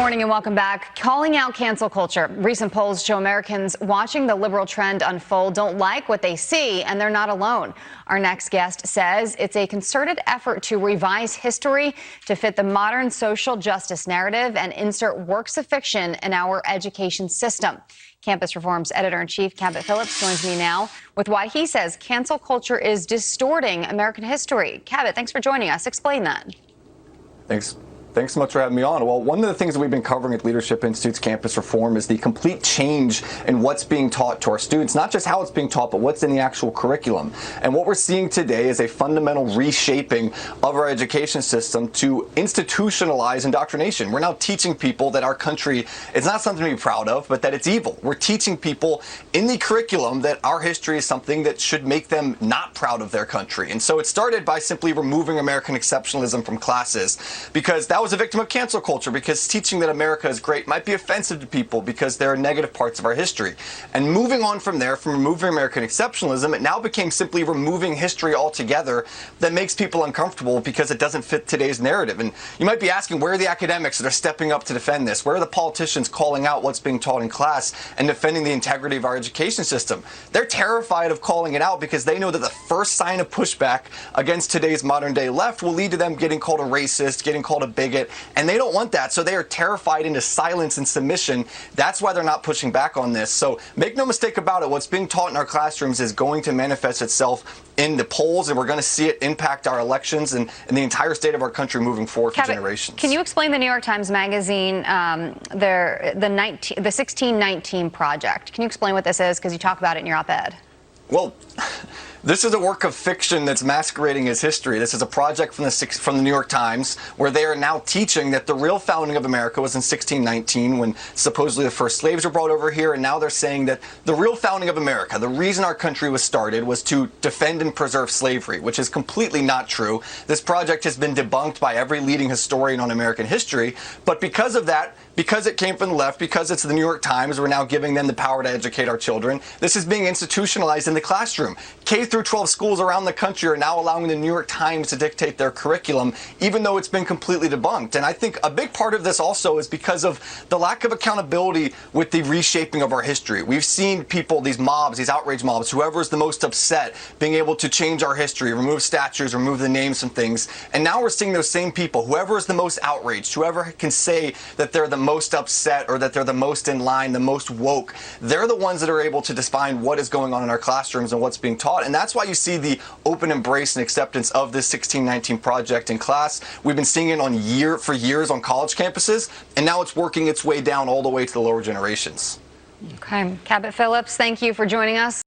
morning and welcome back. Calling out cancel culture. Recent polls show Americans watching the liberal trend unfold don't like what they see, and they're not alone. Our next guest says it's a concerted effort to revise history to fit the modern social justice narrative and insert works of fiction in our education system. Campus Reform's editor-in-chief, Cabot Phillips, joins me now with why he says cancel culture is distorting American history. Cabot, thanks for joining us. Explain that. Thanks so much for having me on. Well, one of the things that we've been covering at Leadership Institute's Campus Reform is the complete change in what's being taught to our students, not just how it's being taught, but what's in the actual curriculum. And what we're seeing today is a fundamental reshaping of our education system to institutionalize indoctrination. We're now teaching people that our country is not something to be proud of, but that it's evil. We're teaching people in the curriculum that our history is something that should make them not proud of their country. And so it started by simply removing American exceptionalism from classes, because that was a victim of cancel culture, because teaching that America is great might be offensive to people because there are negative parts of our history. And moving on from there, from removing American exceptionalism, it now became simply removing history altogether that makes people uncomfortable because it doesn't fit today's narrative. And you might be asking, where are the academics that are stepping up to defend this? Where are the politicians calling out what's being taught in class and defending the integrity of our education system? They're terrified of calling it out because they know that the first sign of pushback against today's modern day left will lead to them getting called a racist, getting called a bigot, and they don't want that, so they are terrified into silence and submission. That's why they're not pushing back on this. So make no mistake about it, what's being taught in our classrooms is going to manifest itself in the polls, and we're going to see it impact our elections and the entire state of our country moving forward for generations. Can you explain the New York Times Magazine, the 1619 Project? Can you explain what this is, because you talk about it in your op-ed? Well, this is a work of fiction that's masquerading as history. This is a project from the New York Times, where they are now teaching that the real founding of America was in 1619, when supposedly the first slaves were brought over here, and now they're saying that the real founding of America, the reason our country was started, was to defend and preserve slavery, which is completely not true. This project has been debunked by every leading historian on American history, but because of that, because it came from the left, because it's the New York Times, we're now giving them the power to educate our children. This is being institutionalized in the classroom. K through 12 schools around the country are now allowing the New York Times to dictate their curriculum, even though it's been completely debunked. And I think a big part of this also is because of the lack of accountability with the reshaping of our history. We've seen people, these mobs, these outrage mobs, whoever's the most upset, being able to change our history, remove statues, remove the names from things. And now we're seeing those same people, whoever is the most outraged, whoever can say that they're the most upset or that they're the most in line, the most woke, they're the ones that are able to define what is going on in our classrooms and what's being taught. And that's why you see the open embrace and acceptance of this 1619 Project in class. We've been seeing it for years on college campuses, and now it's working its way down all the way to the lower generations. Okay. Cabot Phillips, thank you for joining us.